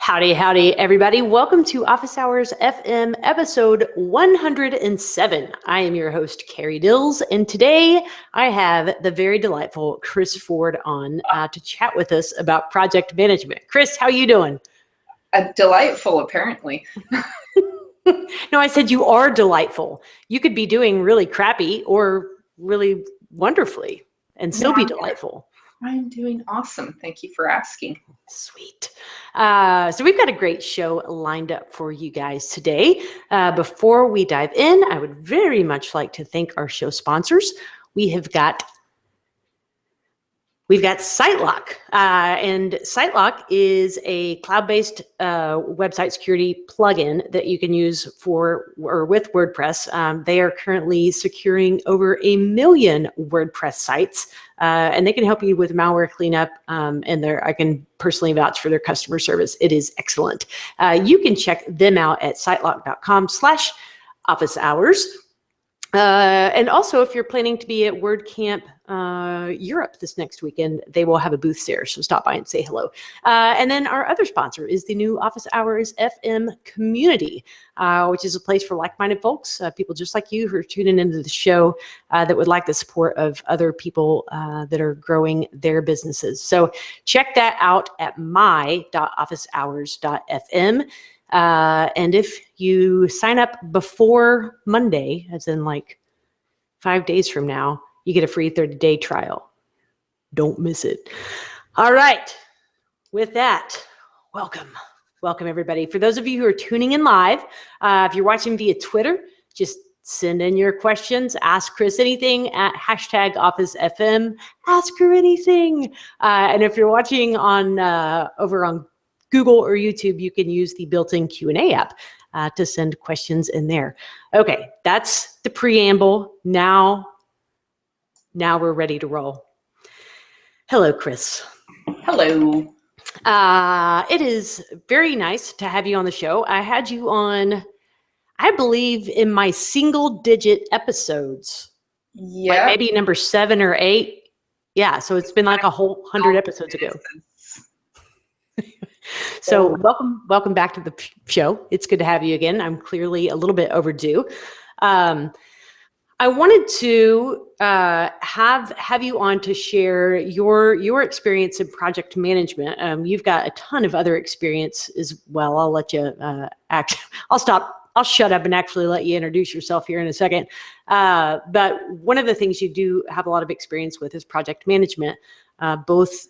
Howdy, howdy, everybody. Welcome to Office Hours FM episode 107. I am your host, Carrie Dills, and today I have the very delightful Chris Ford on to chat with us about project management. Chris, how are you doing? Delightful, apparently. No, I said you are delightful. You could be doing really crappy or really wonderfully and still be delightful. I'm doing awesome. Thank you for asking. Sweet. So we've got a great show lined up for you guys today. Before we dive in, I would very much like to thank our show sponsors. We've got SiteLock, and SiteLock is a cloud-based website security plugin that you can use with WordPress. They are currently securing over 1 million WordPress sites, and they can help you with malware cleanup. And I can personally vouch for their customer service. It is excellent. You can check them out at sitelock.com/office hours. And also, if you're planning to be at WordCamp Europe this next weekend, they will have a booth there, so stop by and say hello. And then our other sponsor is the new Office Hours FM community, which is a place for like-minded folks, people just like you who are tuning into the show that would like the support of other people that are growing their businesses. So check that out at my.officehours.fm. And if you sign up before Monday, as in like 5 days from now, you get a free 30-day trial. Don't miss it. All right. With that, welcome everybody. For those of you who are tuning in live, if you're watching via Twitter, just send in your questions. Ask Chris anything at #OfficeFM. Ask her anything. And if you're watching on over on Google or YouTube, you can use the built-in Q&A app to send questions in there. Okay, that's the preamble. Now we're ready to roll. Hello, Chris. Hello. It is very nice to have you on the show. I had you on, I believe, in my single-digit episodes. Yeah. Like maybe number 7 or 8. Yeah, so it's been like a whole 100 episodes ago. So welcome back to the show. It's good to have you again. I'm clearly a little bit overdue. I wanted to have you on to share your experience in project management. You've got a ton of other experience as well. I'll let you I'll shut up and actually let you introduce yourself here in a second. But one of the things you do have a lot of experience with is project management, both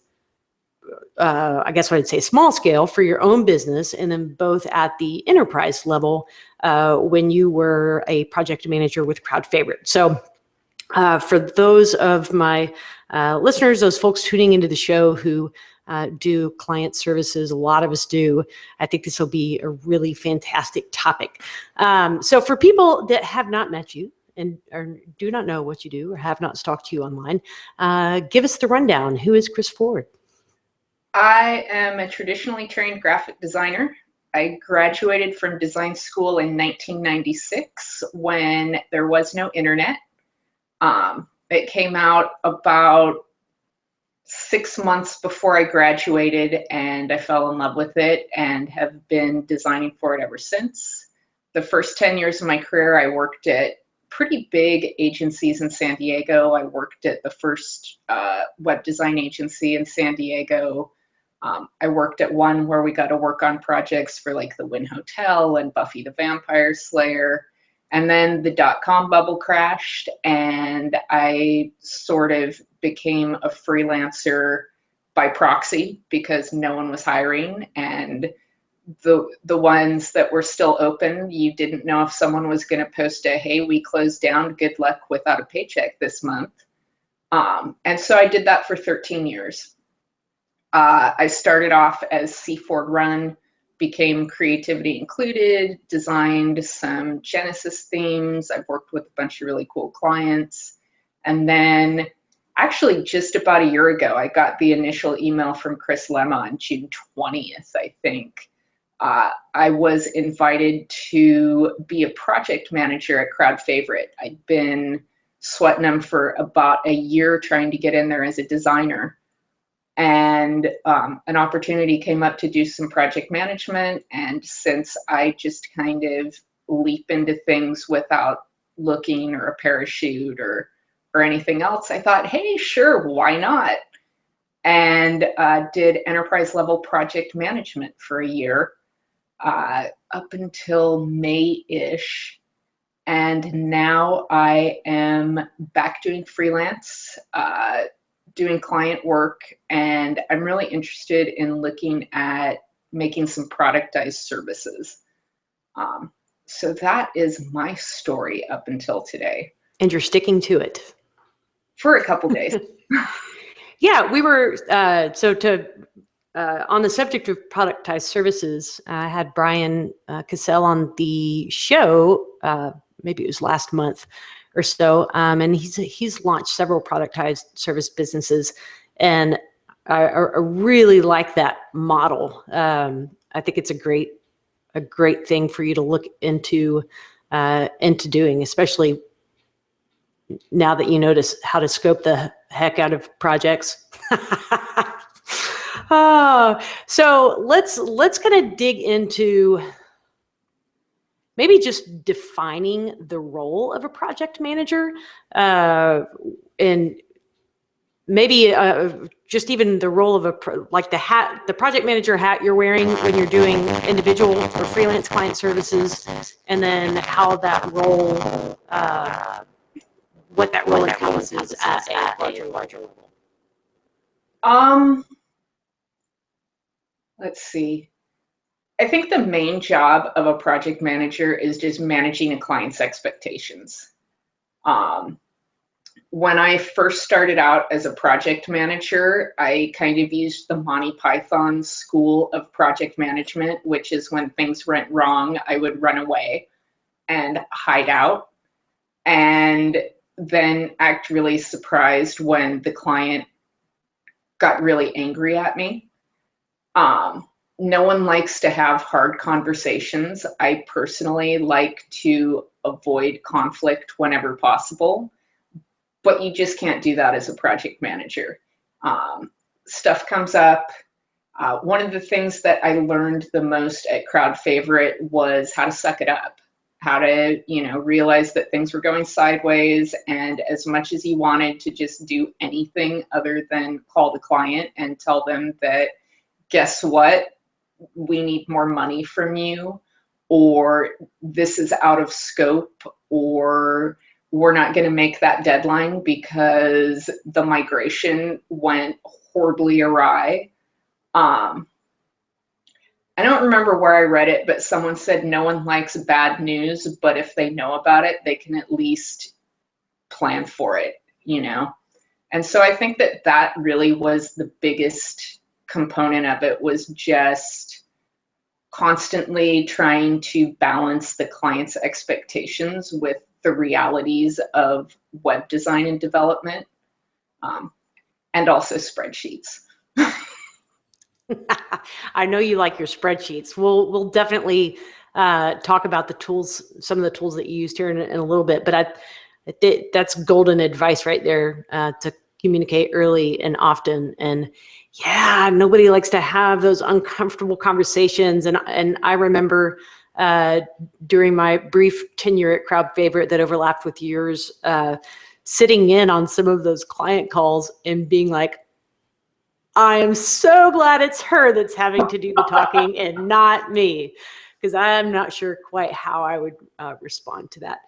I guess I'd say small scale for your own business, and then both at the enterprise level when you were a project manager with Crowd Favorite. So for those of my listeners, those folks tuning into the show who do client services, a lot of us do, I think this will be a really fantastic topic. So for people that have not met you and or do not know what you do or have not stalked you online, give us the rundown. Who is Chris Ford? I am a traditionally trained graphic designer. I graduated from design school in 1996 when there was no internet. It came out about 6 months before I graduated, and I fell in love with it and have been designing for it ever since. The first 10 years of my career, I worked at pretty big agencies in San Diego. I worked at the first web design agency in San Diego. I worked at one where we got to work on projects for like the Wynn Hotel and Buffy the Vampire Slayer. And then the .com bubble crashed, and I sort of became a freelancer by proxy because no one was hiring. And the ones that were still open, you didn't know if someone was going to post a, hey, we closed down, good luck without a paycheck this month. And so I did that for 13 years. I started off as C Ford Run, became Creativity Included, designed some Genesis themes. I've worked with a bunch of really cool clients. And then actually just about a year ago, I got the initial email from Chris Lemma on June 20th, I think. I was invited to be a project manager at Crowd Favorite. I'd been sweating them for about a year trying to get in there as a designer. and an opportunity came up to do some project management. And since I just kind of leap into things without looking or a parachute or anything else, I thought, hey, sure, why not? And did enterprise level project management for a year up until May-ish. And now I am back doing freelance, doing client work, and I'm really interested in looking at making some productized services. So that is my story up until today. And you're sticking to it. For a couple days. Yeah, we were, on the subject of productized services, I had Brian Cassell on the show, maybe it was last month or so, and he's launched several productized service businesses, and I really like that model. I think it's a great thing for you to look into doing, especially now that you notice how to scope the heck out of projects. So let's kind of dig into maybe just defining the role of a project manager, and maybe just even the role of the project manager hat you're wearing when you're doing individual or freelance client services, and then how that role, what that role encompasses at a larger level. Let's see. I think the main job of a project manager is just managing a client's expectations. When I first started out as a project manager, I kind of used the Monty Python school of project management, which is when things went wrong, I would run away and hide out, and then act really surprised when the client got really angry at me. No one likes to have hard conversations. I personally like to avoid conflict whenever possible, but you just can't do that as a project manager. Stuff comes up. One of the things that I learned the most at Crowd Favorite was how to suck it up, how to, realize that things were going sideways, and as much as you wanted to just do anything other than call the client and tell them that, guess what, we need more money from you, or this is out of scope, or we're not going to make that deadline because the migration went horribly awry. I don't remember where I read it, but someone said no one likes bad news, but if they know about it, they can at least plan for it, And so I think that really was the biggest component of it, was just constantly trying to balance the client's expectations with the realities of web design and development, and also spreadsheets. I know you like your spreadsheets. We'll definitely talk about the tools, some of the tools that you used here in a little bit, but that's golden advice right there, to communicate early and often. And yeah, nobody likes to have those uncomfortable conversations. And I remember during my brief tenure at Crowd Favorite that overlapped with yours, sitting in on some of those client calls and being like, I am so glad it's her that's having to do the talking and not me, because I'm not sure quite how I would respond to that.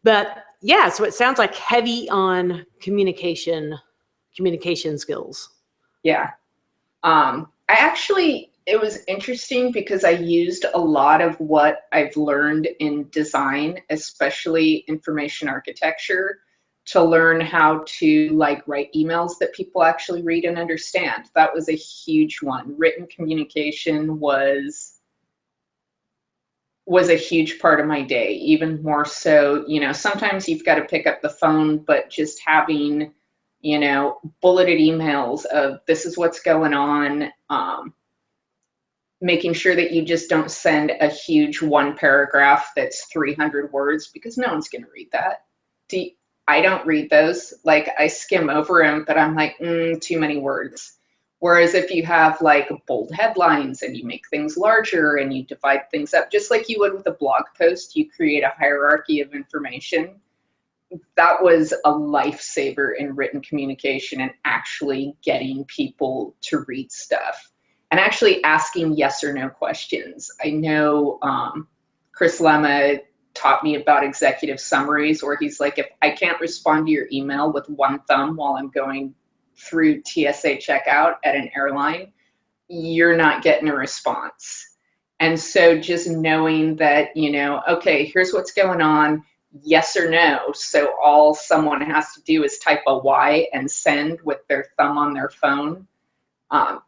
But yeah, so it sounds like heavy on communication skills. Yeah. It was interesting because I used a lot of what I've learned in design, especially information architecture, to learn how to write emails that people actually read and understand. That was a huge one. Written communication was a huge part of my day, even more so, sometimes you've got to pick up the phone, but just having, bulleted emails of this is what's going on, making sure that you just don't send a huge one paragraph that's 300 words, because no one's going to read that. I don't read those. I skim over them, but I'm like, too many words. Whereas if you have like bold headlines and you make things larger and you divide things up, just like you would with a blog post, you create a hierarchy of information. That was a lifesaver in written communication and actually getting people to read stuff and actually asking yes or no questions. I know Chris Lemma taught me about executive summaries, where he's like, if I can't respond to your email with one thumb while I'm going through TSA checkout at an airline, you're not getting a response. And so just knowing that, you know, okay, here's what's going on, yes or no. So all someone has to do is type a Y and send with their thumb on their phone.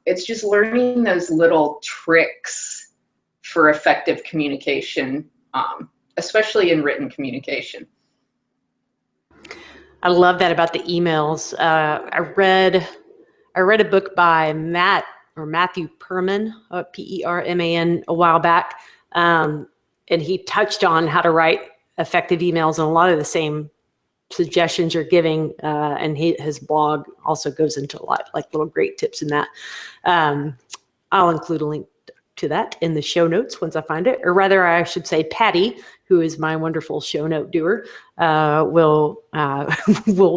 It's just learning those little tricks for effective communication, especially in written communication. I love that about the emails. I read a book by Matthew Perman, Perman, a while back, and he touched on how to write effective emails and a lot of the same suggestions you're giving. And his blog also goes into a lot, like little great tips in that. I'll include a link to that in the show notes once I find it, or rather I should say Patty, who is my wonderful show note doer, will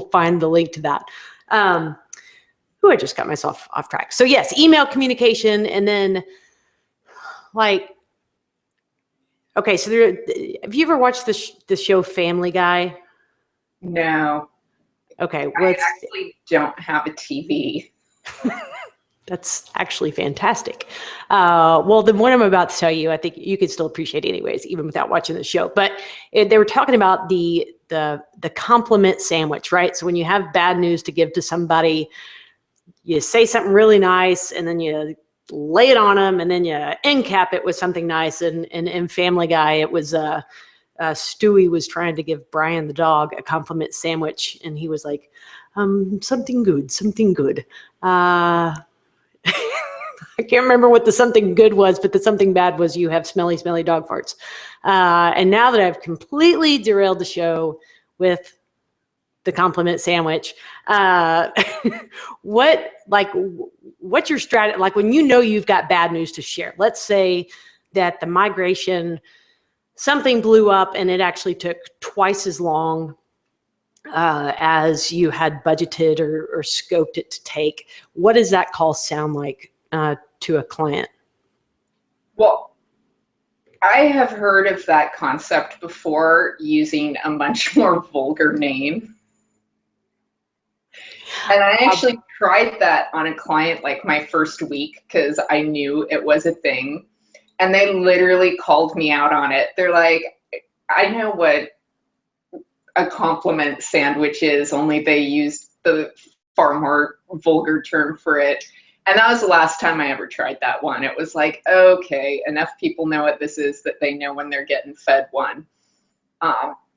find the link to that. I just got myself off track. So yes, email communication, and then like, okay, so have you ever watched the show Family Guy? No. Okay, I actually don't have a TV. That's actually fantastic. Well, the one I'm about to tell you, I think you could still appreciate anyways, even without watching the show. But they were talking about the compliment sandwich, right? So when you have bad news to give to somebody, you say something really nice, and then you lay it on them, and then you end cap it with something nice. And in Family Guy, it was Stewie was trying to give Brian the dog a compliment sandwich, and he was like, something good, something good. I can't remember what the something good was, but the something bad was you have smelly, smelly dog farts. And now that I've completely derailed the show with the compliment sandwich, what's your strategy? Like when you know you've got bad news to share, let's say that the migration, something blew up and it actually took twice as long as you had budgeted or scoped it to take. What does that call sound like to a client? Well, I have heard of that concept before using a much more vulgar name. And I actually tried that on a client like my first week because I knew it was a thing. And they literally called me out on it. They're like, I know what a compliment sandwich is, only they used the far more vulgar term for it. And that was the last time I ever tried that one. It was like, okay, enough people know what this is that they know when they're getting fed one.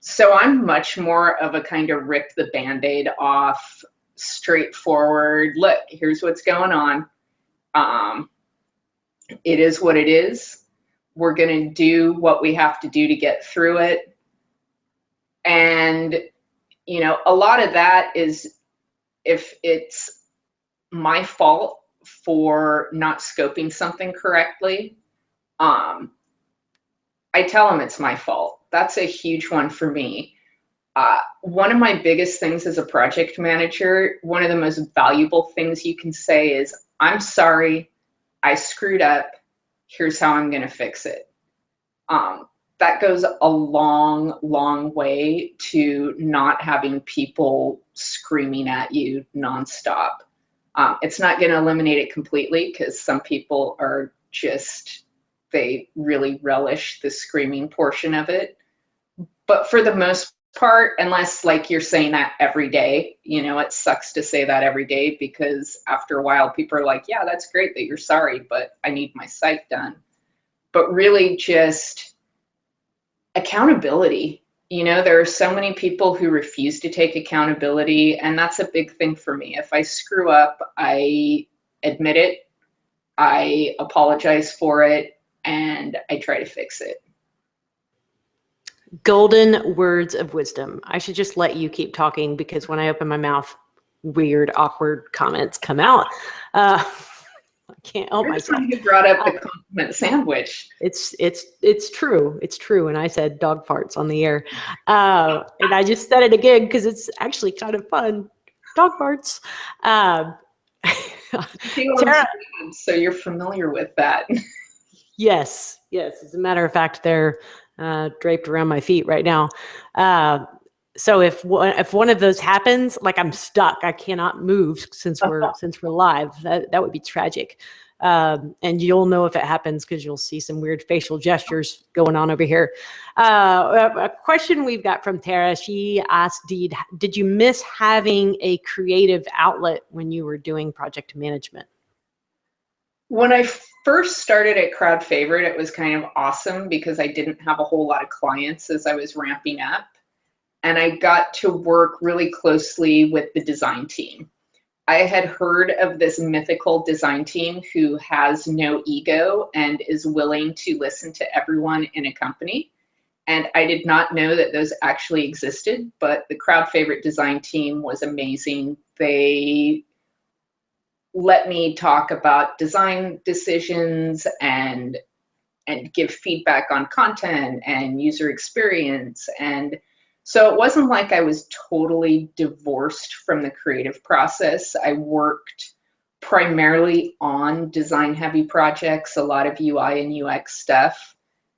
So I'm much more of a kind of rip the Band-Aid off, straightforward, look, here's what's going on. It is what it is. We're going to do what we have to do to get through it. And, you know, a lot of that is if it's my fault for not scoping something correctly, I tell them it's my fault. That's a huge one for me. One of my biggest things as a project manager, one of the most valuable things you can say is, I'm sorry, I screwed up. Here's how I'm going to fix it. That goes a long, long way to not having people screaming at you nonstop. It's not going to eliminate it completely because some people are just, they really relish the screaming portion of it. But for the most part, unless like you're saying that every day, you know, it sucks to say that every day because after a while people are like, yeah, that's great that you're sorry, but I need my site done. But really just accountability. You know, there are so many people who refuse to take accountability, and that's a big thing for me. If I screw up, I admit it, I apologize for it, and I try to fix it. Golden words of wisdom. I should just let you keep talking because when I open my mouth, weird, awkward comments come out. can't help You're the myself. one who brought up the compliment sandwich. It's true. It's true. And I said dog farts on the air. And I just said it again because it's actually kind of fun. Dog farts. Tara, so you're familiar with that. yes. As a matter of fact, they're draped around my feet right now. So if one of those happens, like I'm stuck, I cannot move since we're live. That would be tragic. And you'll know if it happens because you'll see some weird facial gestures going on over here. A question we've got from Tara. She asked, did you miss having a creative outlet when you were doing project management? When I first started at Crowd Favorite, it was kind of awesome because I didn't have a whole lot of clients as I was ramping up. And I got to work really closely with the design team. I had heard of this mythical design team who has no ego and is willing to listen to everyone in a company. And I did not know that those actually existed, but the Crowd Favorite design team was amazing. They let me talk about design decisions and give feedback on content and user experience. And so it wasn't like I was totally divorced from the creative process. I worked primarily on design heavy projects, a lot of UI and UX stuff,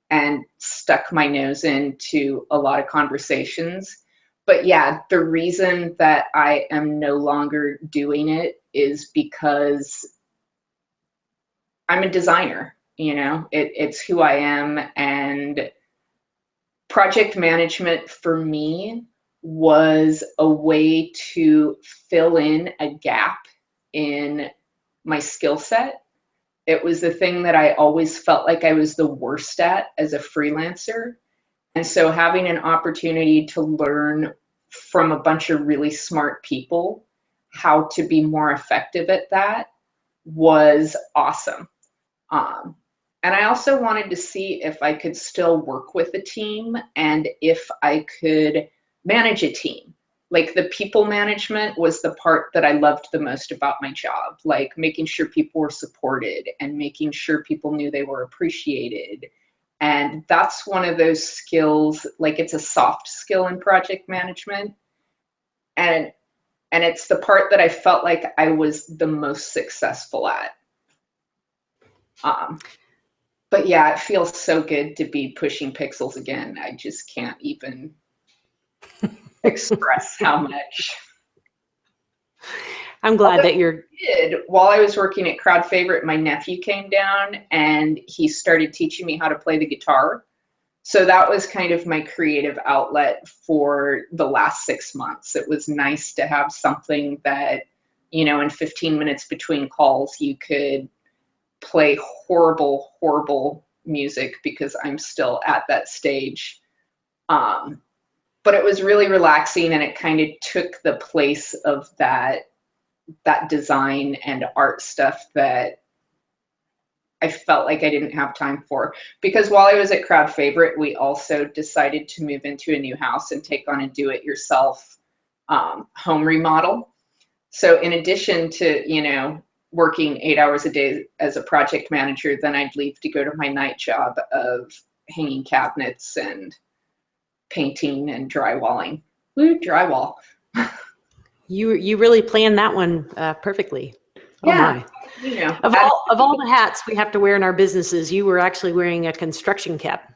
and stuck my nose into a lot of conversations. But yeah, the reason that I am no longer doing it is because I'm a designer, you know, it's who I am. And project management for me was a way to fill in a gap in my skill set. It was the thing that I always felt like I was the worst at as a freelancer. And so having an opportunity to learn from a bunch of really smart people how to be more effective at that was awesome. And I also wanted to see if I could still work with a team and if I could manage a team. Like the people management was the part that I loved the most about my job, like making sure people were supported and making sure people knew they were appreciated. And that's one of those skills, like it's a soft skill in project management. And it's the part that I felt like I was the most successful at. But yeah, it feels so good to be pushing pixels again. I just can't even express how much. I'm glad that you're. While I was working at Crowd Favorite, my nephew came down and he started teaching me how to play the guitar. So that was kind of my creative outlet for the last 6 months. It was nice to have something that, you know, in 15 minutes between calls, you could play horrible music because I'm still at that stage. But it was really relaxing and it kind of took the place of that design and art stuff that I felt like I didn't have time for. Because while I was at Crowd Favorite, we also decided to move into a new house and take on a do-it-yourself home remodel. So in addition to, you know, working 8 hours a day as a project manager, then I'd leave to go to my night job of hanging cabinets and painting and drywalling. Woo, drywall. You really planned that one perfectly. Oh yeah, my. You know, Of all the hats we have to wear in our businesses, you were actually wearing a construction cap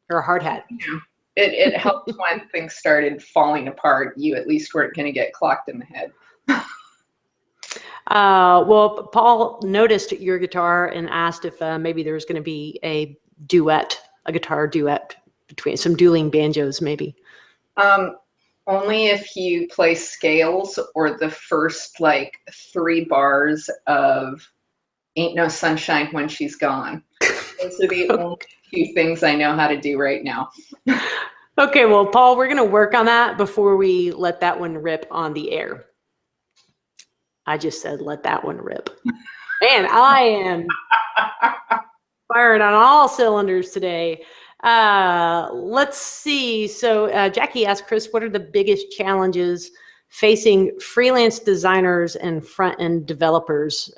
or a hard hat. You know, it helped when things started falling apart. You at least weren't going to get clocked in the head. Well, Paul noticed your guitar and asked if maybe there was going to be a guitar duet between some dueling banjos, maybe. Only if you play scales or the first like 3 bars of Ain't No Sunshine When She's Gone. Those are the only 2 things I know how to do right now. Okay, well, Paul, we're going to work on that before we let that one rip on the air. I just said, let that one rip. Man, I am firing on all cylinders today. Let's see. So Jackie asked Chris, what are the biggest challenges facing freelance designers and front-end developers?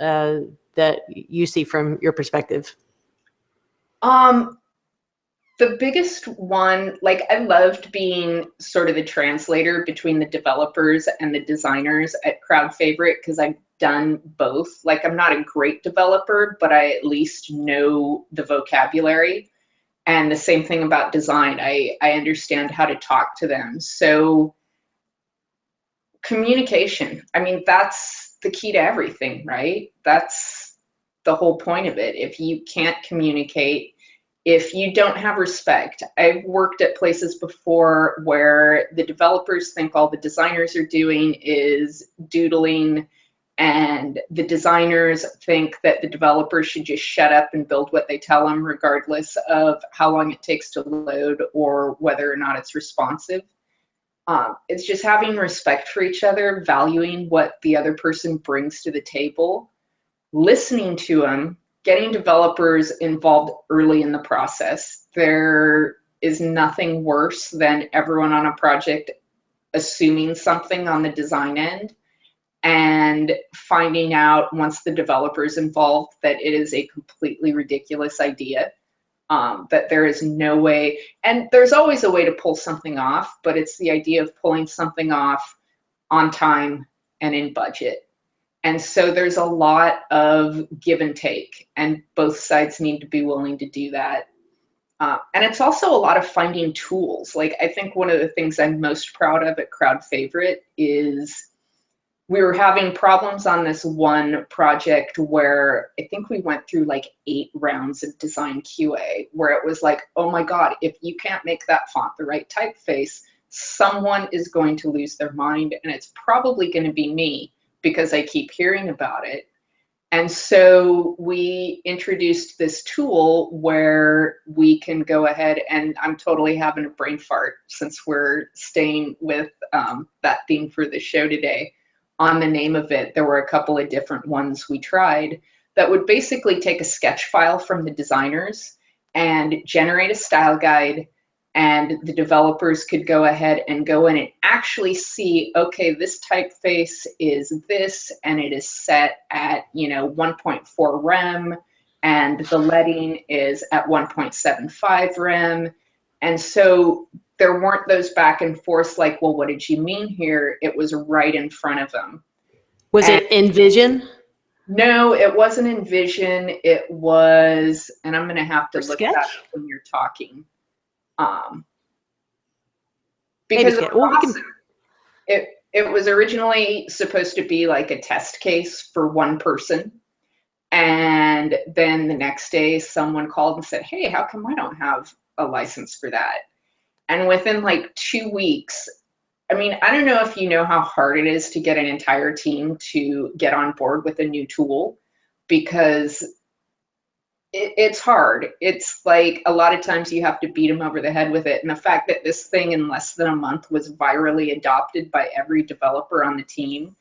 that you see from your perspective? The biggest one, like I loved being sort of the translator between the developers and the designers at Crowd Favorite because I've done both. Like I'm not a great developer, but I at least know the vocabulary. And the same thing about design. I understand how to talk to them. So communication, I mean, that's the key to everything, right? That's the whole point of it. If you can't communicate, if you don't have respect, I've worked at places before where the developers think all the designers are doing is doodling, and the designers think that the developers should just shut up and build what they tell them, regardless of how long it takes to load or whether or not it's responsive. It's just having respect for each other, valuing what the other person brings to the table, listening to them, getting developers involved early in the process. There is nothing worse than everyone on a project assuming something on the design end and finding out once the developer's involved that it is a completely ridiculous idea, that there is no way, and there's always a way to pull something off, but it's the idea of pulling something off on time and in budget. And so there's a lot of give and take, and both sides need to be willing to do that. And it's also a lot of finding tools. Like I think one of the things I'm most proud of at Crowd Favorite is we were having problems on this one project where I think we went through like 8 rounds of design QA, where it was like, oh my God, if you can't make that font the right typeface, someone is going to lose their mind, and it's probably going to be me, because I keep hearing about it. And so we introduced this tool where we can go ahead, and I'm totally having a brain fart since we're staying with that theme for the show today. On the name of it, there were a couple of different ones we tried that would basically take a sketch file from the designers and generate a style guide, and the developers could go ahead and go in and actually see, okay, this typeface is this, and it is set at 1.4 rem, and the leading is at 1.75 rem. And so there weren't those back and forths like, well, what did you mean here? It was right in front of them. Was it InVision? No, it wasn't InVision. It was, and I'm going to have to look Sketch? that up when you're talking. Because it was awesome. It was originally supposed to be like a test case for one person. And then the next day someone called and said, hey, how come I don't have a license for that? And within like 2 weeks, I mean, I don't know if you know how hard it is to get an entire team to get on board with a new tool, because it's hard. It's like a lot of times you have to beat them over the head with it. And the fact that this thing in less than a month was virally adopted by every developer on the team.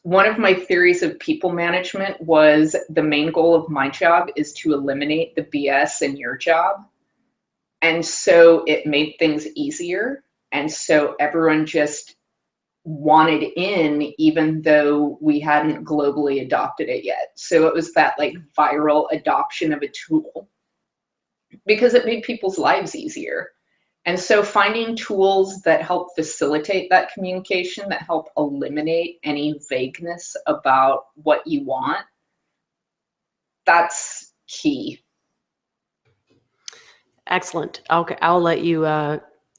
One of my theories of people management was the main goal of my job is to eliminate the BS in your job. And so it made things easier. And so everyone just wanted in, even though we hadn't globally adopted it yet. So it was that like viral adoption of a tool because it made people's lives easier. And so finding tools that help facilitate that communication, that help eliminate any vagueness about what you want, that's key. Excellent. Okay, I'll let you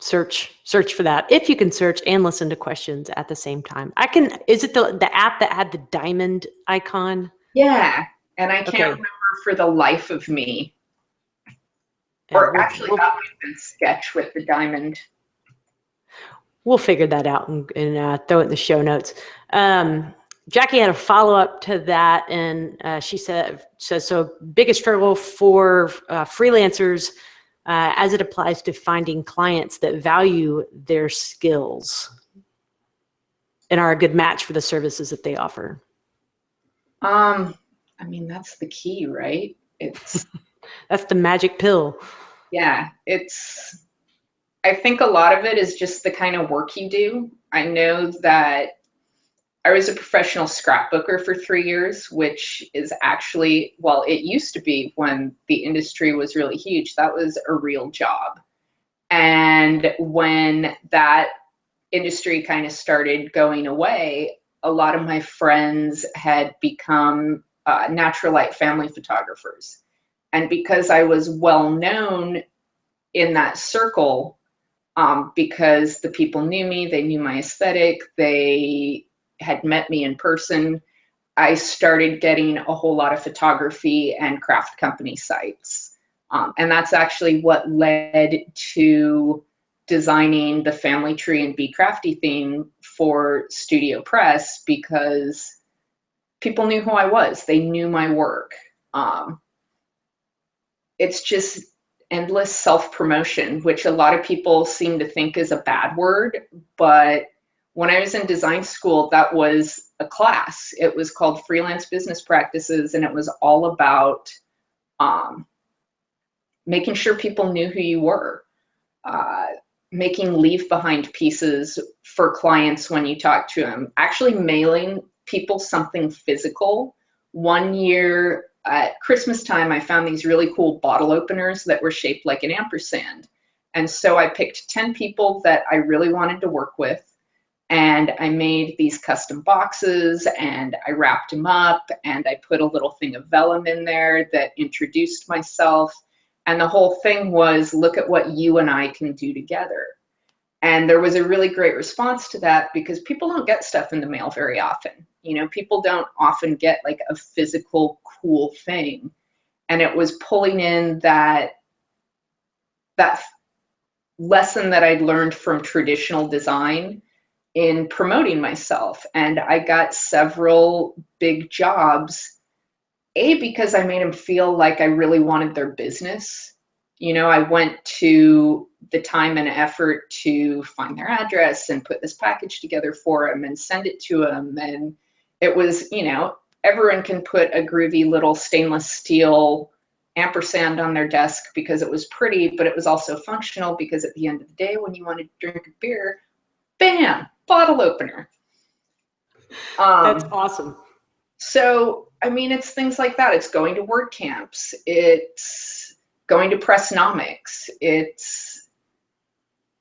search for that, if you can search and listen to questions at the same time. I can. Is it the app that had the diamond icon? Yeah, and I can't remember for the life of me. Or actually, that would have been Sketch with the diamond. We'll figure that out and throw it in the show notes. Jackie had a follow-up to that, and she says, so biggest struggle for freelancers as it applies to finding clients that value their skills and are a good match for the services that they offer. I mean, that's the key, right? It's that's the magic pill. Yeah, I think a lot of it is just the kind of work you do. I know that I was a professional scrapbooker for 3 years, which is actually, well, it used to be when the industry was really huge, that was a real job. And when that industry kind of started going away, a lot of my friends had become natural light family photographers. And because I was well known in that circle, because the people knew me, they knew my aesthetic, they had met me in person, I started getting a whole lot of photography and craft company sites. And that's actually what led to designing the family tree and Be Crafty theme for Studio Press, because people knew who I was. They knew my work. It's just endless self-promotion, which a lot of people seem to think is a bad word, but when I was in design school, that was a class. It was called Freelance Business Practices, and it was all about making sure people knew who you were, making leave behind pieces for clients when you talk to them, actually mailing people something physical. One year at Christmas time, I found these really cool bottle openers that were shaped like an ampersand. And so I picked 10 people that I really wanted to work with, and I made these custom boxes, and I wrapped them up, and I put a little thing of vellum in there that introduced myself. And the whole thing was, look at what you and I can do together. And there was a really great response to that, because people don't get stuff in the mail very often. You know, people don't often get like a physical cool thing. And it was pulling in that lesson that I'd learned from traditional design in promoting myself. And I got several big jobs, because I made them feel like I really wanted their business. You know, I went to the time and effort to find their address and put this package together for them and send it to them. And it was, you know, everyone can put a groovy little stainless steel ampersand on their desk because it was pretty, but it was also functional, because at the end of the day, when you want to drink a beer, bam, bottle opener. That's awesome. So, I mean, it's things like that. It's going to WordCamps. It's going to Pressnomics. It's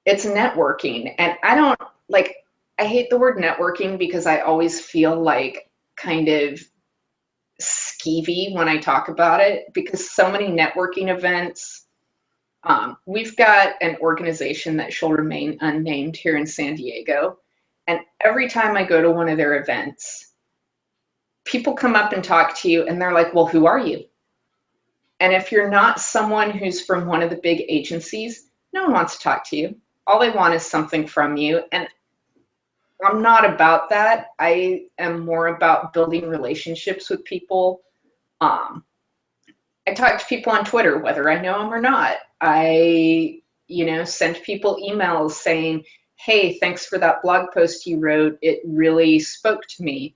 networking. And I hate the word networking, because I always feel like kind of skeevy when I talk about it, because so many networking events, we've got an organization that shall remain unnamed here in San Diego. And every time I go to one of their events, people come up and talk to you, and they're like, well, who are you? And if you're not someone who's from one of the big agencies, no one wants to talk to you. All they want is something from you. And I'm not about that. I am more about building relationships with people. I talk to people on Twitter, whether I know them or not. I, send people emails saying, hey, thanks for that blog post you wrote. It really spoke to me.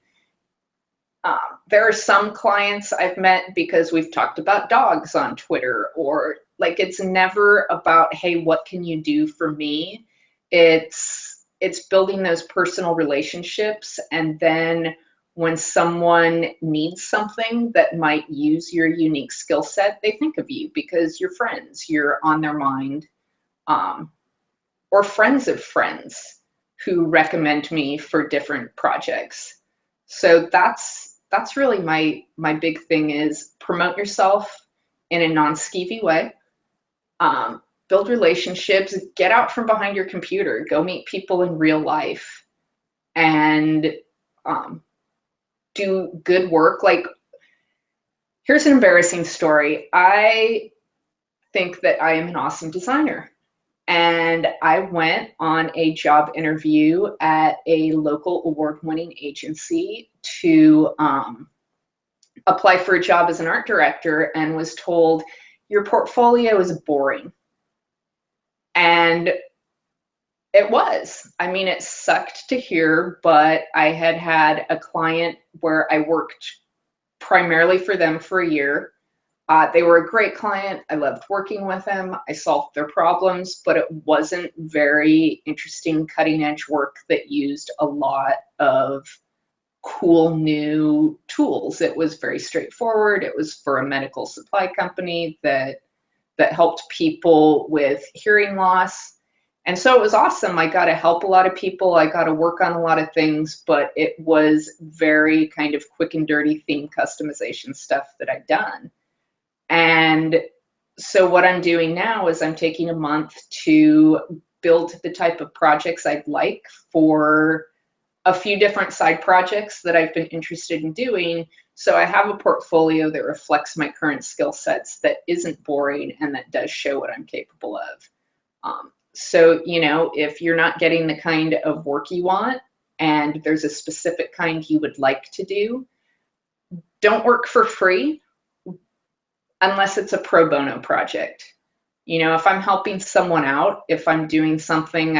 There are some clients I've met because we've talked about dogs on Twitter, or like, it's never about, hey, what can you do for me? It's building those personal relationships. And then when someone needs something that might use your unique skill set, they think of you because you're friends, you're on their mind, or friends of friends who recommend me for different projects. So that's really my big thing, is promote yourself in a non-skeevy way. Build relationships, get out from behind your computer, go meet people in real life, and do good work. Like, here's an embarrassing story. I think that I am an awesome designer. And I went on a job interview at a local award-winning agency to apply for a job as an art director, and was told, your portfolio is boring. And it was. I mean, it sucked to hear, but I had a client where I worked primarily for them for a year. They were a great client. I loved working with them. I solved their problems, but it wasn't very interesting, cutting edge work that used a lot of cool new tools. It was very straightforward. It was for a medical supply company that helped people with hearing loss. And so it was awesome. I got to help a lot of people. I got to work on a lot of things, but it was very kind of quick and dirty theme customization stuff that I'd done. And so what I'm doing now is I'm taking a month to build the type of projects I'd like for a few different side projects that I've been interested in doing. So I have a portfolio that reflects my current skill sets, that isn't boring, and that does show what I'm capable of. So, you know, if you're not getting the kind of work you want and there's a specific kind you would like to do, don't work for free unless it's a pro bono project. You know, if I'm helping someone out, if I'm doing something,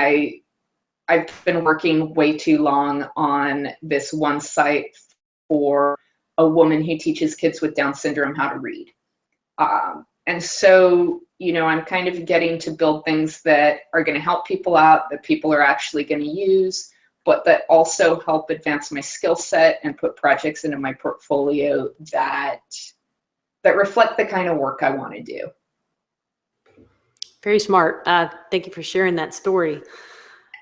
I've been working way too long on this one site for a woman who teaches kids with Down syndrome how to read. And so, you know, I'm kind of getting to build things that are going to help people out, that people are actually going to use, but that also help advance my skill set and put projects into my portfolio that reflect the kind of work I want to do. Very smart. Thank you for sharing that story.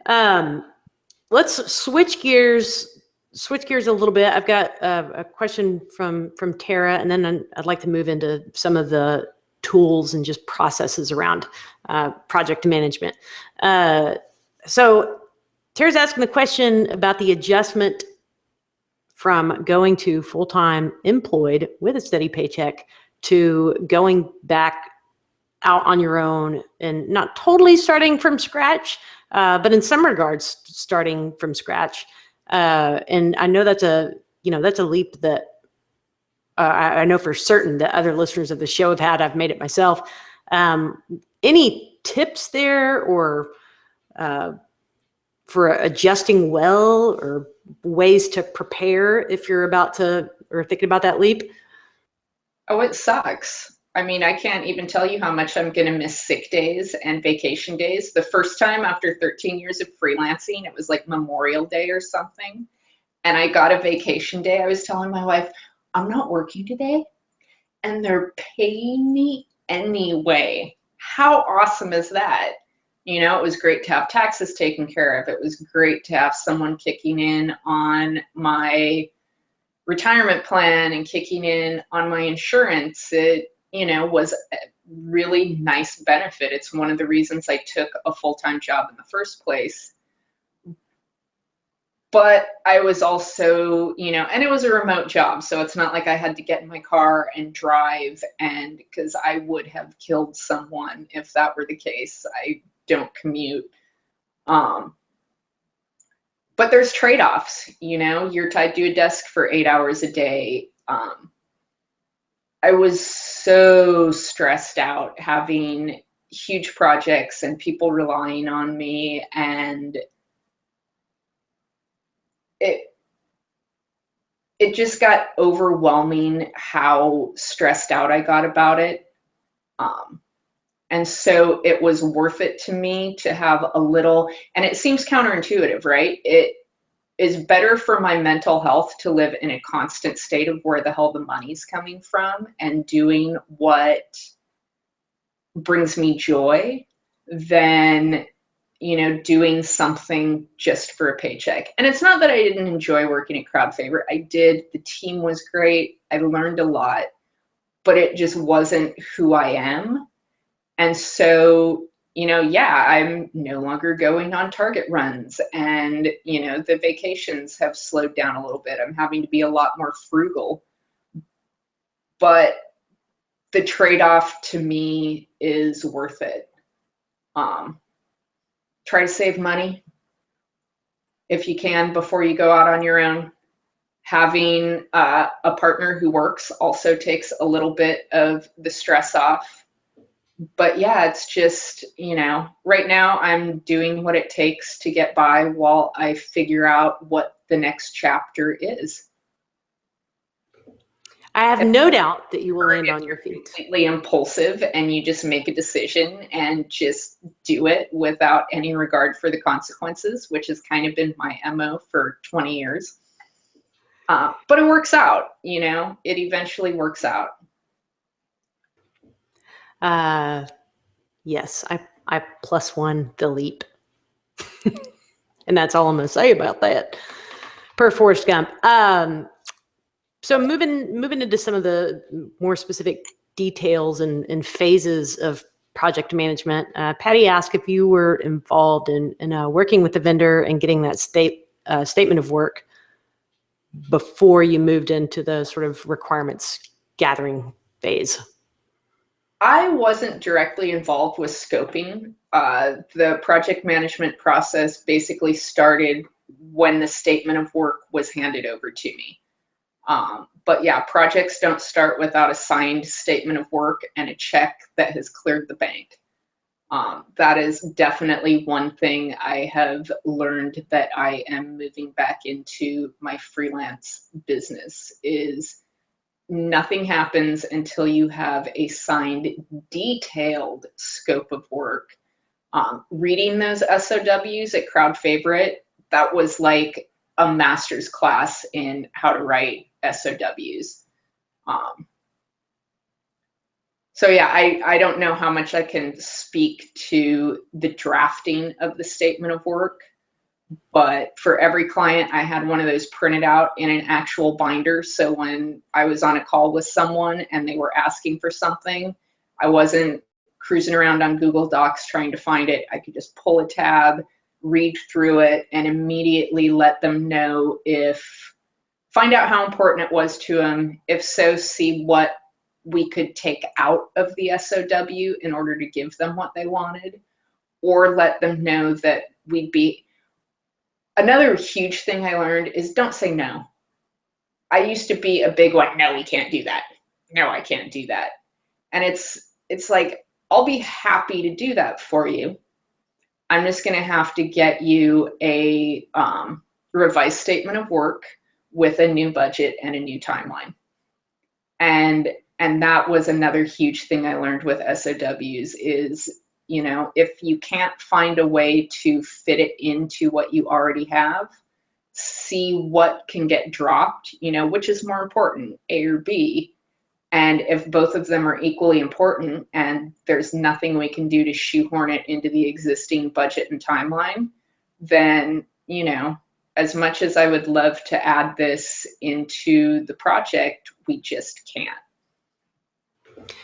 Let's switch gears a little bit. I've got a question from Tara, and then I'd like to move into some of the tools and just processes around project management. So Tara's asking the question about the adjustment from going to full-time employed with a steady paycheck to going back out on your own and not totally starting from scratch, but in some regards starting from scratch. And I know that's a leap that I know for certain that other listeners of the show have had. I've made it myself. Any tips there, or for adjusting well, or ways to prepare if you're about to or thinking about that leap? Oh, it sucks. I mean, I can't even tell you how much I'm going to miss sick days and vacation days. The first time after 13 years of freelancing, it was like Memorial Day or something, and I got a vacation day. I was telling my wife, I'm not working today, and they're paying me anyway. How awesome is that? You know, it was great to have taxes taken care of. It was great to have someone kicking in on my retirement plan and kicking in on my insurance. It, you know, was a really nice benefit. It's one of the reasons I took a full-time job in the first place. But I was also, you know, and it was a remote job, so it's not like I had to get in my car and drive, and because I would have killed someone if that were the case. I don't commute. But there's trade-offs, you know, you're tied to a desk for 8 hours a day. I was so stressed out having huge projects and people relying on me, and it just got overwhelming how stressed out I got about it. And so it was worth it to me to have a little, and it seems counterintuitive, right? It is better for my mental health to live in a constant state of where the hell the money's coming from and doing what brings me joy than, you know, doing something just for a paycheck. And it's not that I didn't enjoy working at Crowd Favorite. I did. The team was great. I learned a lot, but it just wasn't who I am. And so, you know, yeah, I'm no longer going on Target runs, and, you know, the vacations have slowed down a little bit. I'm having to be a lot more frugal, but the trade-off to me is worth it. Try to save money if you can before you go out on your own. Having a partner who works also takes a little bit of the stress off. But yeah, it's just, you know, right now I'm doing what it takes to get by while I figure out what the next chapter is. I have no doubt that you will land on your feet. Completely impulsive, and you just make a decision and just do it without any regard for the consequences, which has kind of been my MO for 20 years. But it works out, you know, it eventually works out. Yes, I +1 delete. And that's all I'm going to say about that. Per Forrest Gump. So moving into some of the more specific details and phases of project management, Patty asked if you were involved in working with the vendor and getting that statement of work before you moved into the sort of requirements gathering phase. I wasn't directly involved with scoping. The project management process basically started when the statement of work was handed over to me. But yeah, projects don't start without a signed statement of work and a check that has cleared the bank. That is definitely one thing I have learned that I am moving back into my freelance business is nothing happens until you have a signed, detailed scope of work. Reading those SOWs at Crowd Favorite, that was like a master's class in how to write SOWs. So yeah, I don't know how much I can speak to the drafting of the statement of work, but for every client, I had one of those printed out in an actual binder. So when I was on a call with someone and they were asking for something, I wasn't cruising around on Google Docs trying to find it. I could just pull a tab, read through it, and immediately let them know find out how important it was to them. If so, see what we could take out of the SOW in order to give them what they wanted, or let them know that we'd be. Another huge thing I learned is don't say no. I used to be a big one, no, we can't do that. No, I can't do that. And it's like, I'll be happy to do that for you. I'm just gonna have to get you a revised statement of work with a new budget and a new timeline. And that was another huge thing I learned with SOWs is, you know, if you can't find a way to fit it into what you already have, see what can get dropped, you know, which is more important, A or B. And if both of them are equally important and there's nothing we can do to shoehorn it into the existing budget and timeline, then, you know, as much as I would love to add this into the project, we just can't.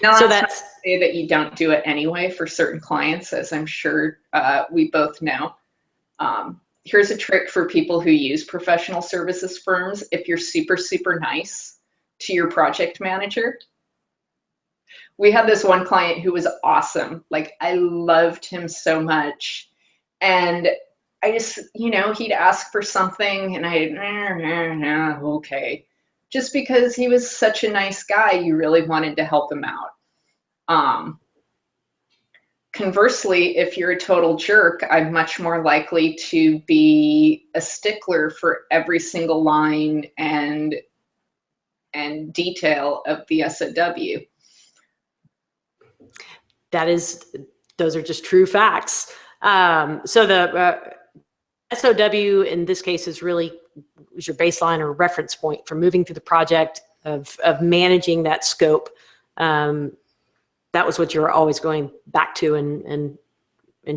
Now, So that's not to say that you don't do it anyway for certain clients, as I'm sure we both know. Here's a trick for people who use professional services firms. If you're super, super nice to your project manager, we had this one client who was awesome. Like, I loved him so much. And I just, you know, he'd ask for something and okay. Just because he was such a nice guy, you really wanted to help him out. Conversely, if you're a total jerk, I'm much more likely to be a stickler for every single line and detail of the SOW. Those are just true facts. So the SOW in this case is really your baseline or reference point for moving through the project of managing that scope. That was what you were always going back to and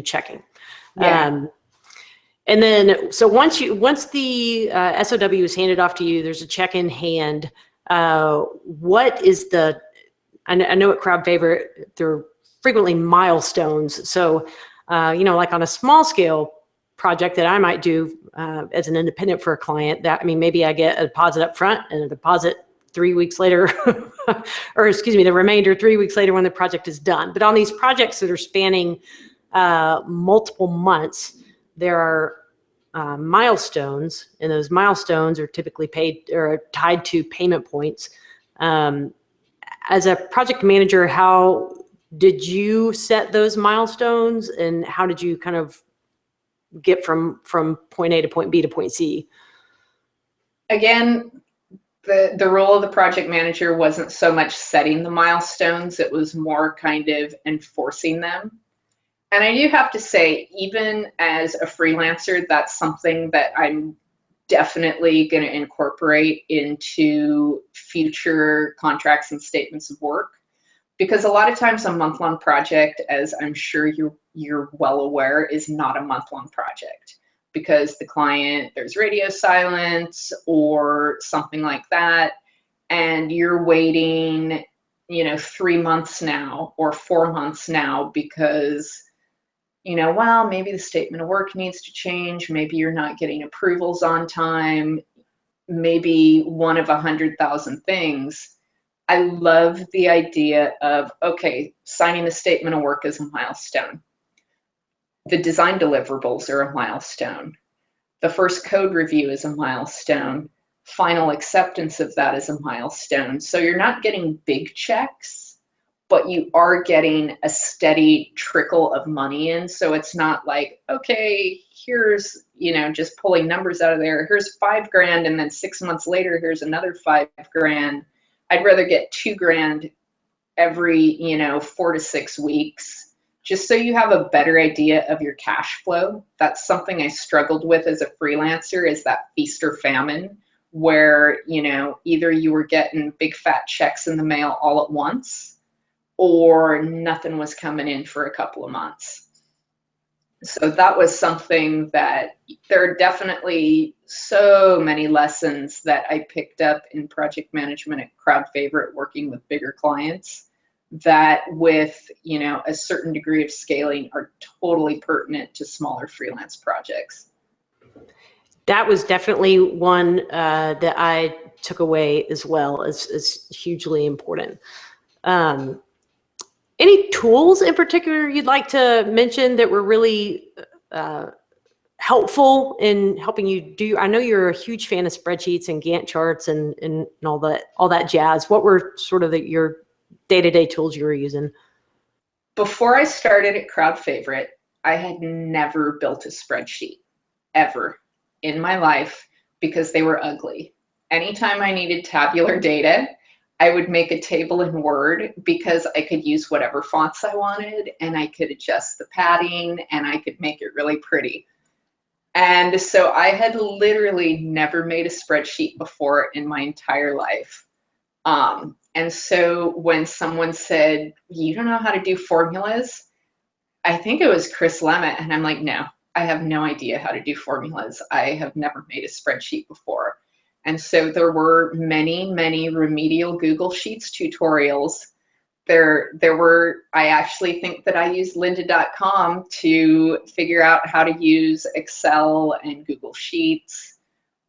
checking. Yeah. And then, so once the SOW is handed off to you, there's a check in hand. What is I know at Crowd Favorite, there are frequently milestones. So, you know, like on a small scale project that I might do as an independent for a client, that, I mean, maybe I get a deposit up front and a deposit 3 weeks later, or excuse me, the remainder 3 weeks later when the project is done. But on these projects that are spanning multiple months, there are milestones, and those milestones are typically paid or tied to payment points. As a project manager, how did you set those milestones, and how did you kind of get from point A to point B to point C? Again, the role of the project manager wasn't so much setting the milestones, it was more kind of enforcing them. And I do have to say, even as a freelancer, that's something that I'm definitely going to incorporate into future contracts and statements of work. Because a lot of times a month-long project, as I'm sure you're well aware, is not a month-long project, because the client, there's radio silence or something like that, and you're waiting, 3 months now or 4 months now because, well, maybe the statement of work needs to change, maybe you're not getting approvals on time, maybe one of 100,000 things. I love the idea of, okay, signing the statement of work is a milestone. The design deliverables are a milestone. The first code review is a milestone. Final acceptance of that is a milestone. So you're not getting big checks, but you are getting a steady trickle of money in. So it's not like, okay, here's, just pulling numbers out of there. Here's $5,000, and then 6 months later, here's another $5,000. I'd rather get $2,000 every, 4 to 6 weeks, just so you have a better idea of your cash flow. That's something I struggled with as a freelancer, is that feast or famine, where, either you were getting big fat checks in the mail all at once, or nothing was coming in for a couple of months. So that was something that there are definitely so many lessons that I picked up in project management at Crowd Favorite, working with bigger clients, that with, a certain degree of scaling are totally pertinent to smaller freelance projects. That was definitely one that I took away as well as hugely important. Any tools in particular you'd like to mention that were really helpful in helping you do? I know you're a huge fan of spreadsheets and Gantt charts and all that jazz. What were sort of your day-to-day tools you were using? Before I started at Crowd Favorite, I had never built a spreadsheet ever in my life because they were ugly. Anytime I needed tabular data, I would make a table in Word, because I could use whatever fonts I wanted, and I could adjust the padding, and I could make it really pretty. And so I had literally never made a spreadsheet before in my entire life. And so when someone said, you don't know how to do formulas, I think it was Chris Lemmet, and I'm like, no, I have no idea how to do formulas. I have never made a spreadsheet before. And so there were many, many remedial Google Sheets tutorials. There were, I actually think that I used lynda.com to figure out how to use Excel and Google Sheets.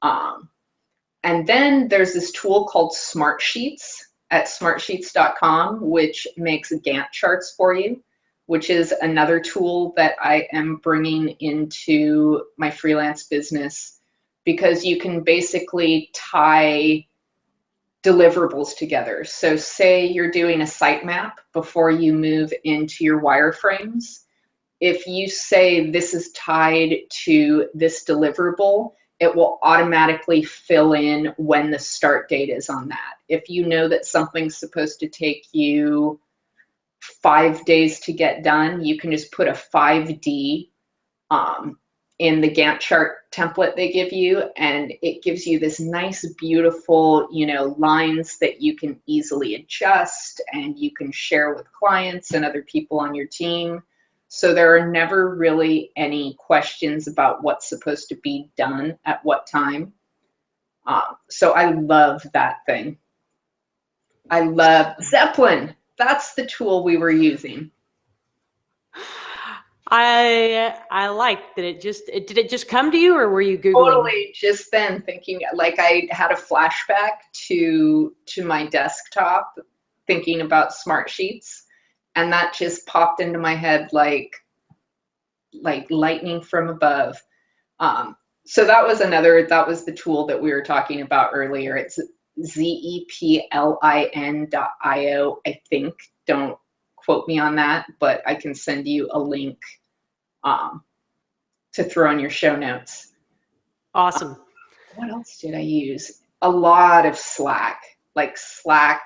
And then there's this tool called Smartsheets at smartsheets.com, which makes Gantt charts for you, which is another tool that I am bringing into my freelance business, because you can basically tie deliverables together. So say you're doing a sitemap before you move into your wireframes. If you say this is tied to this deliverable, it will automatically fill in when the start date is on that. If you know that something's supposed to take you 5 days to get done, you can just put a 5D in the Gantt chart template they give you, and it gives you this nice, beautiful, lines that you can easily adjust and you can share with clients and other people on your team. So there are never really any questions about what's supposed to be done at what time. So I love that thing. I love Zeppelin. That's the tool we were using. I like that. Did it just come to you, or were you Googling? Totally, just then thinking, like, I had a flashback to my desktop thinking about Smartsheets, and that just popped into my head like lightning from above. So that was the tool that we were talking about earlier. It's zeplin.io, I think. Don't quote me on that, but I can send you a link to throw in your show notes. Awesome. What else did I use? A lot of Slack. Like, Slack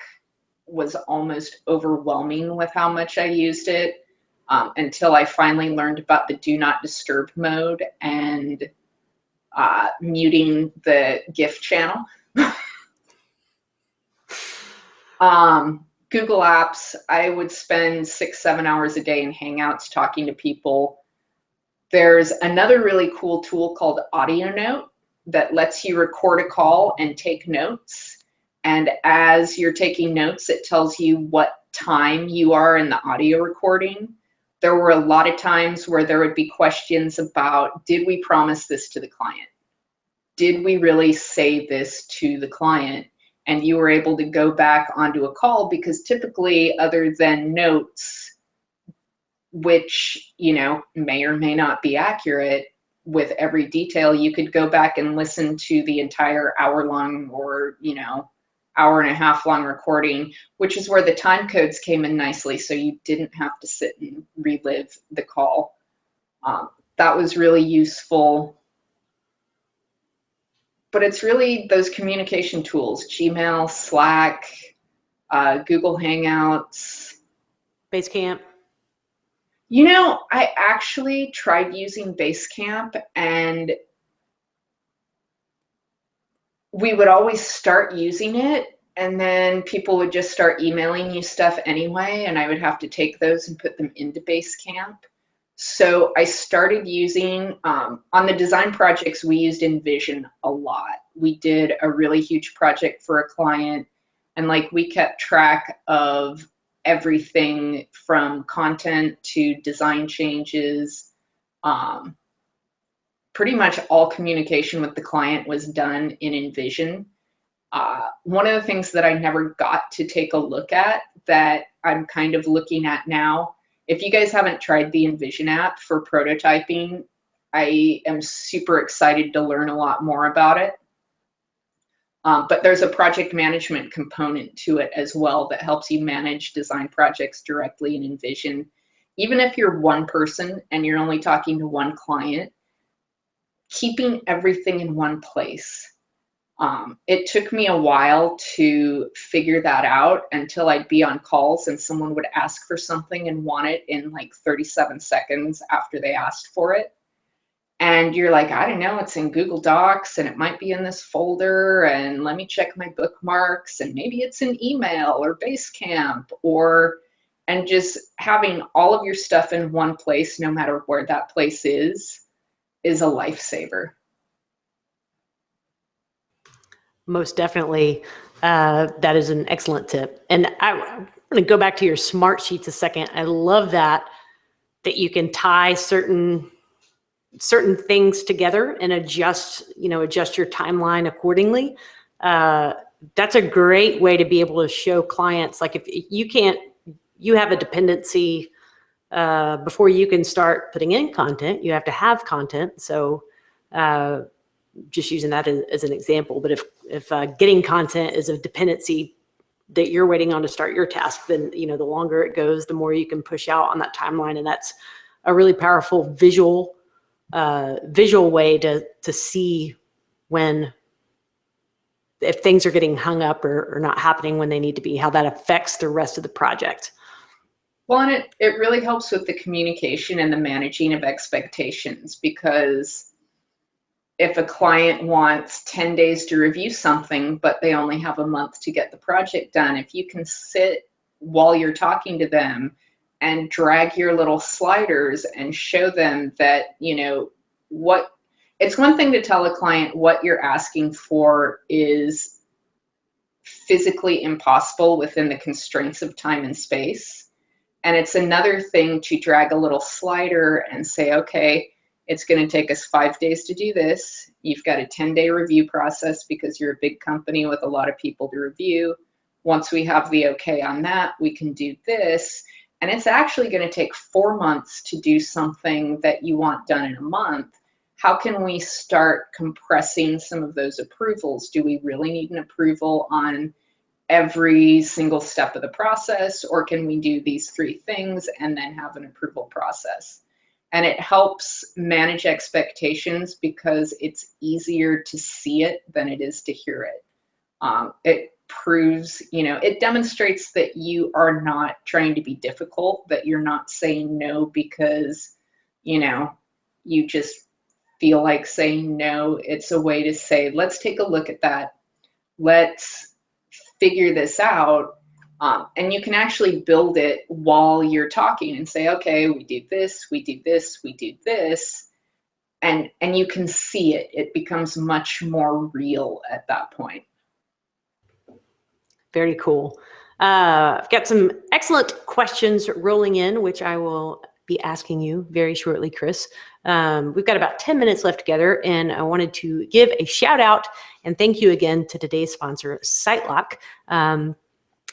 was almost overwhelming with how much I used it, until I finally learned about the do not disturb mode, and muting the gift channel. Google Apps, I would spend 6-7 hours a day in Hangouts talking to people. There's another really cool tool called Audio Note that lets you record a call and take notes. And as you're taking notes, it tells you what time you are in the audio recording. There were a lot of times where there would be questions about, did we promise this to the client? Did we really say this to the client? And you were able to go back onto a call, because typically, other than notes, which, you know, may or may not be accurate with every detail, you could go back and listen to the entire hour-long or, you know, hour-and-a-half-long recording, which is where the time codes came in nicely, so you didn't have to sit and relive the call. That was really useful. But it's really those communication tools, Gmail, Slack, Google Hangouts. Basecamp. You know, I actually tried using Basecamp, and we would always start using it, and then people would just start emailing you stuff anyway, and I would have to take those and put them into Basecamp. So I started using, on the design projects, we used InVision a lot. We did a really huge project for a client, and like we kept track of everything from content to design changes. Pretty much all communication with the client was done in InVision. One of the things that I never got to take a look at that I'm kind of looking at now, if you guys haven't tried the InVision app for prototyping, I am super excited to learn a lot more about it. But there's a project management component to it as well that helps you manage design projects directly in InVision. Even if you're one person and you're only talking to one client, keeping everything in one place. It took me a while to figure that out, until I'd be on calls and someone would ask for something and want it in like 37 seconds after they asked for it. And you're like, I don't know, it's in Google Docs and it might be in this folder, and let me check my bookmarks, and maybe it's in email or Basecamp, and just having all of your stuff in one place, no matter where that place is a lifesaver. Most definitely. That is an excellent tip. And I'm going to go back to your smart sheets a second. I love that you can tie certain things together and adjust your timeline accordingly. That's a great way to be able to show clients, like, if you have a dependency, before you can start putting in content, you have to have content. So just using that as an example, but if getting content is a dependency that you're waiting on to start your task, then, you know, the longer it goes, the more you can push out on that timeline. And that's a really powerful visual way to see if things are getting hung up or not happening when they need to be, how that affects the rest of the project. Well, and it really helps with the communication and the managing of expectations, because if a client wants 10 days to review something, but they only have a month to get the project done, if you can sit while you're talking to them and drag your little sliders and show them that, you know, it's one thing to tell a client what you're asking for is physically impossible within the constraints of time and space. And it's another thing to drag a little slider and say, okay, it's going to take us 5 days to do this. You've got a 10-day review process because you're a big company with a lot of people to review. Once we have the okay on that, we can do this. And it's actually going to take 4 months to do something that you want done in a month. How can we start compressing some of those approvals? Do we really need an approval on every single step of the process, or can we do these 3 things and then have an approval process? And it helps manage expectations because it's easier to see it than it is to hear it. It proves, you know, it demonstrates that you are not trying to be difficult, that you're not saying no because, you know, you just feel like saying no. It's a way to say, let's take a look at that. Let's figure this out. And you can actually build it while you're talking and say, okay, we do this, we do this, we do this. And you can see it. It becomes much more real at that point. Very cool. I've got some excellent questions rolling in, which I will be asking you very shortly, Chris. We've got about 10 minutes left together, and I wanted to give a shout out and thank you again to today's sponsor, SiteLock.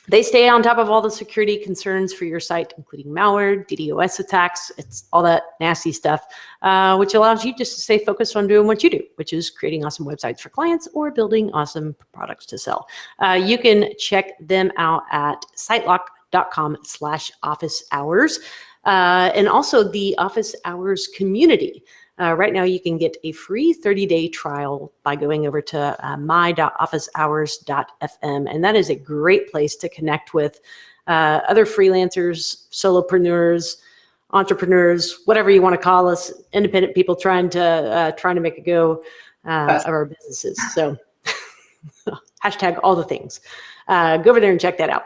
They stay on top of all the security concerns for your site, including malware, DDoS attacks, it's all that nasty stuff, which allows you just to stay focused on doing what you do, which is creating awesome websites for clients or building awesome products to sell. You can check them out at sitelock.com/office hours. And also the office hours community. Right now, you can get a free 30-day trial by going over to my.officehours.fm. And that is a great place to connect with other freelancers, solopreneurs, entrepreneurs, whatever you want to call us, independent people trying to make a go of our businesses. So hashtag all the things. Go over there and check that out.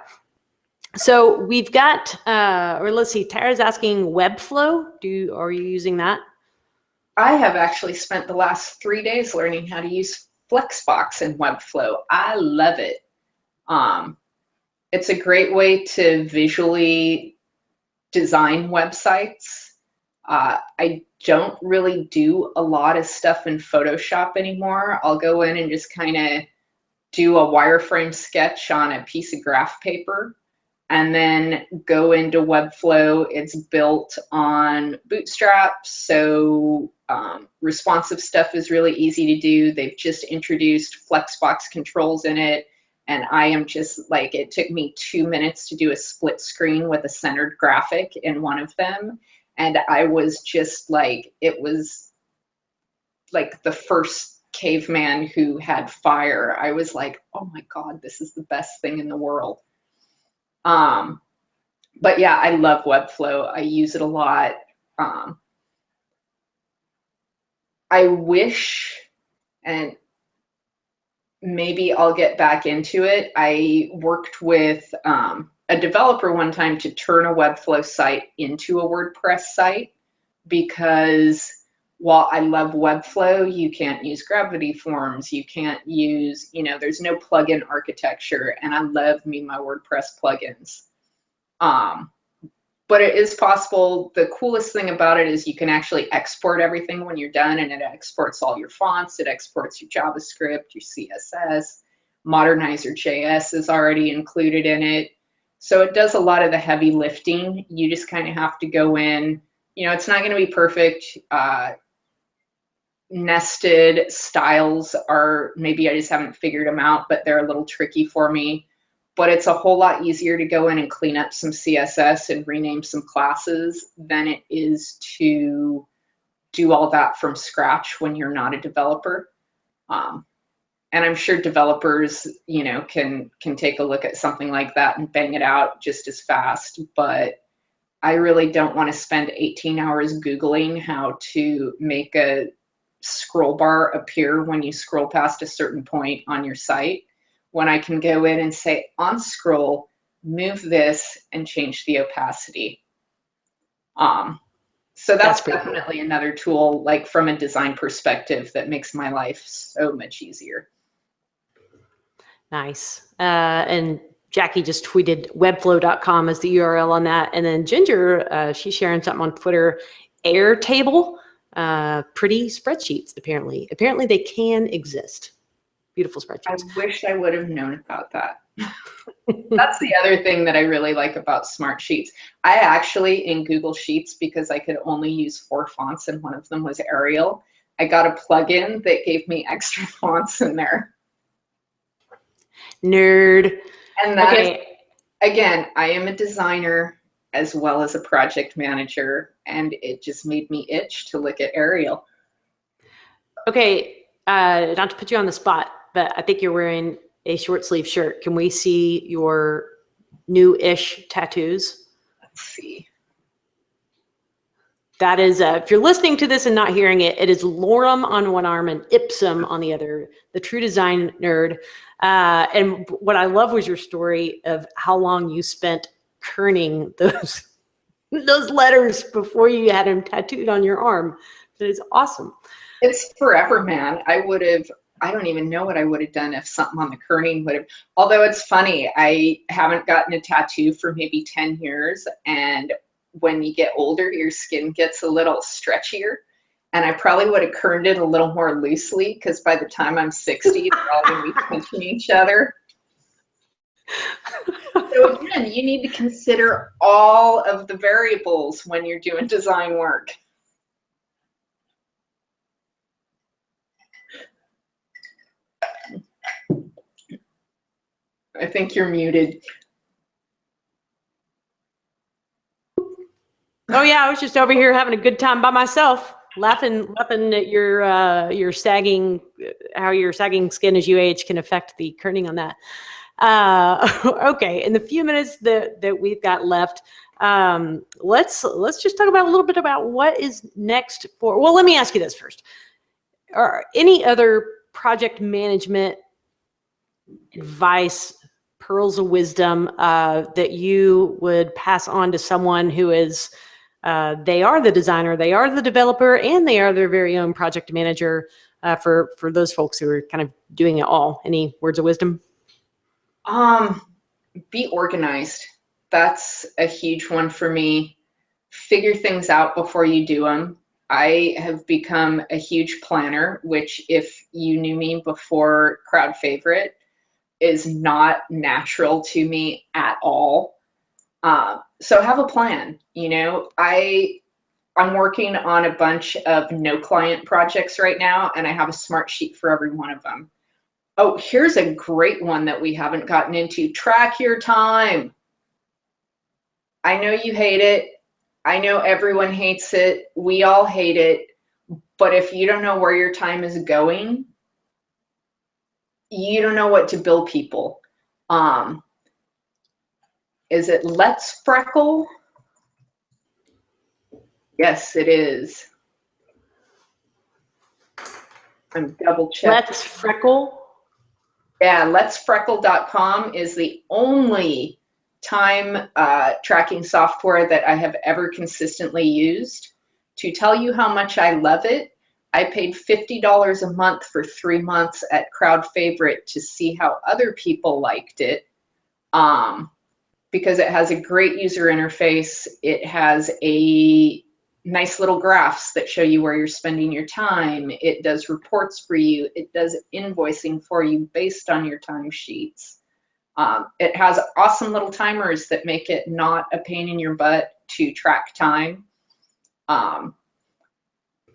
So we've got, or let's see, Tara's asking Webflow. Are you using that? I have actually spent the last 3 days learning how to use Flexbox in Webflow. I love it. It's a great way to visually design websites. I don't really do a lot of stuff in Photoshop anymore. I'll go in and just kind of do a wireframe sketch on a piece of graph paper and then go into Webflow. It's built on Bootstrap, so responsive stuff is really easy to do. They've just introduced Flexbox controls in it, and I am just like, it took me 2 minutes to do a split screen with a centered graphic in one of them, and I was just like, it was like the first caveman who had fire. I was like, oh my God, this is the best thing in the world. But yeah, I love Webflow. I use it a lot. I wish, and maybe I'll get back into it. I worked with a developer one time to turn a Webflow site into a WordPress site, because while I love Webflow, you can't use Gravity Forms. You can't use, there's no plugin architecture, and I love me my WordPress plugins. But it is possible. The coolest thing about it is you can actually export everything when you're done, and it exports all your fonts, it exports your JavaScript, your CSS, Modernizer.js is already included in it. So it does a lot of the heavy lifting. You just kind of have to go in. It's not going to be perfect. Nested styles are, maybe I just haven't figured them out, but they're a little tricky for me. But it's a whole lot easier to go in and clean up some CSS and rename some classes than it is to do all that from scratch when you're not a developer. And I'm sure developers, can take a look at something like that and bang it out just as fast. But I really don't want to spend 18 hours Googling how to make a scroll bar appear when you scroll past a certain point on your site, when I can go in and say, on scroll, move this and change the opacity. So that's definitely cool. Another tool, like from a design perspective, that makes my life so much easier. Nice. And Jackie just tweeted webflow.com as the URL on that. And then Ginger, she's sharing something on Twitter, Airtable, pretty spreadsheets, apparently. Apparently they can exist. Beautiful spreadsheets. I wish I would have known about that. That's the other thing that I really like about Smart Sheets. I actually, in Google Sheets, because I could only use 4 fonts and one of them was Arial, I got a plugin that gave me extra fonts in there. Nerd. And that is, again, I am a designer as well as a project manager, and it just made me itch to look at Arial. Okay, not to put you on the spot, but I think you're wearing a short sleeve shirt. Can we see your new-ish tattoos? Let's see. That is, if you're listening to this and not hearing it, it is lorem on one arm and ipsum on the other, the true design nerd. And what I love was your story of how long you spent kerning those letters before you had them tattooed on your arm. That is awesome. It's forever, man. I don't even know what I would have done if something on the kerning would have, although it's funny, I haven't gotten a tattoo for maybe 10 years. And when you get older, your skin gets a little stretchier. And I probably would have kerned it a little more loosely, because by the time I'm 60, they're all going to be pinching each other. So again, you need to consider all of the variables when you're doing design work. I think you're muted. Oh yeah, I was just over here having a good time by myself, laughing at your sagging, how your sagging skin as you age can affect the kerning on that. Okay, in the few minutes that we've got left, let's just talk about a little bit about what is next for. Well, let me ask you this first: are any other project management advice, pearls of wisdom that you would pass on to someone who is they are the designer, they are the developer, and they are their very own project manager, for those folks who are kind of doing it all? Any words of wisdom? Be organized. That's a huge one for me. Figure things out before you do them. I have become a huge planner, which, if you knew me before Crowd Favorite, is not natural to me at all. So have a plan. You know, I'm working on a bunch of no client projects right now, and I have a smart sheet for every one of them. Oh, here's a great one that we haven't gotten into. Track your time. I know you hate it. I know everyone hates it. We all hate it. But if you don't know where your time is going, you don't know what to bill people. Is it Let's Freckle? Yes, it is. I'm double checking. Let's Freckle? Yeah, letsfreckle.com is the only time tracking software that I have ever consistently used. To tell you how much I love it, I paid $50 a month for 3 months at Crowd Favorite to see how other people liked it, because it has a great user interface. It has a nice little graphs that show you where you're spending your time. It does reports for you. It does invoicing for you based on your timesheets. It has awesome little timers that make it not a pain in your butt to track time. I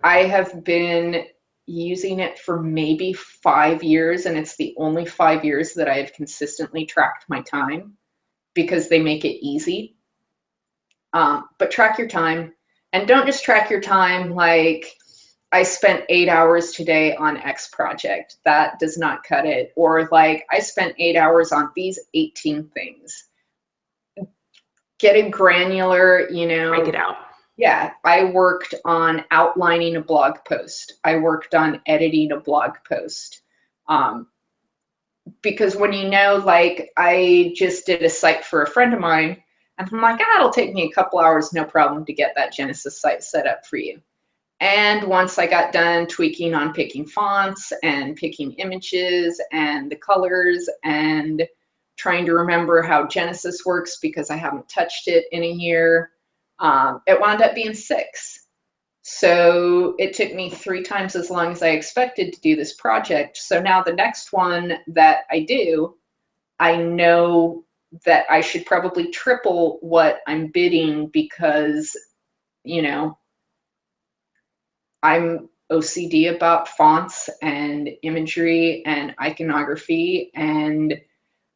have been using it for maybe 5 years, and it's the only 5 years that I have consistently tracked my time, because they make it easy. But track your time. And don't just track your time like, I spent 8 hours today on X project. That does not cut it. Or like, I spent 8 hours on these 18 things. Get it granular, you know. Break it out. Yeah, I worked on outlining a blog post. I worked on editing a blog post. Because when you know, like, I just did a site for a friend of mine, and I'm like, it'll take me a couple hours, no problem, to get that Genesis site set up for you. And once I got done tweaking on picking fonts and picking images and the colors and trying to remember how Genesis works, because I haven't touched it in a year, it wound up being 6. So it took me 3 times as long as I expected to do this project. So now the next one that I do, I know that I should probably triple what I'm bidding, because, you know, I'm OCD about fonts and imagery and iconography. And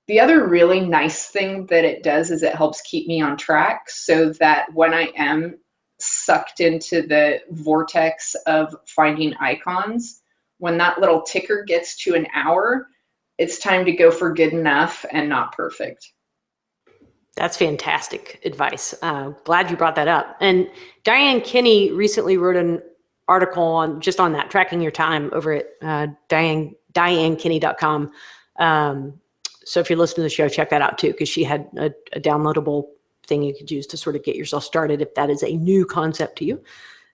the other really nice thing that it does is it helps keep me on track, so that when I am sucked into the vortex of finding icons, when that little ticker gets to an hour, it's time to go for good enough and not perfect. That's fantastic advice. Glad you brought that up. And Diane Kinney recently wrote an article on just on that, tracking your time, over at DianeKinney.com. So if you're listening to the show, check that out too, because she had a downloadable thing you could use to sort of get yourself started if that is a new concept to you.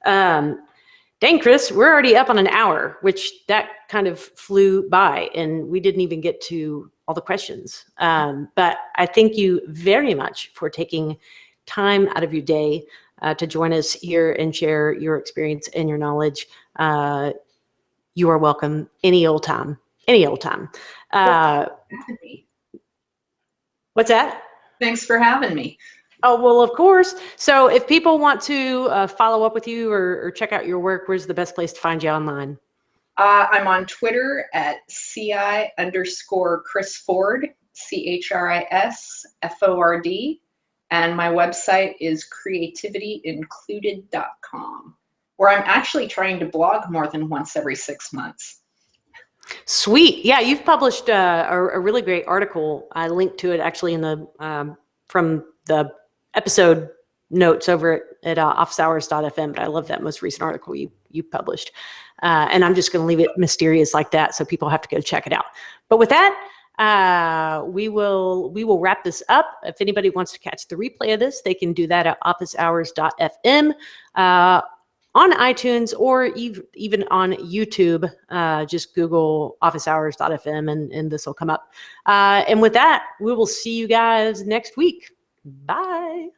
Dang, Chris, we're already up on an hour, which that kind of flew by, and we didn't even get to all the questions. But I thank you very much for taking time out of your day to join us here and share your experience and your knowledge. You are welcome any old time, any old time. What's that? Thanks for having me. Oh, well, of course. So if people want to follow up with you or check out your work, where's the best place to find you online? I'm on Twitter at CI_Chris Ford, CHRISFORD, and my website is creativityincluded.com, where I'm actually trying to blog more than once every 6 months. Sweet. Yeah, you've published a really great article. I linked to it actually in the from the episode notes over at officehours.fm, but I love that most recent article you published. And I'm just going to leave it mysterious like that, so people have to go check it out. But with that, we will wrap this up. If anybody wants to catch the replay of this, they can do that at officehours.fm, on iTunes, or even on YouTube. Just Google officehours.fm and this will come up. And with that, we will see you guys next week. Bye.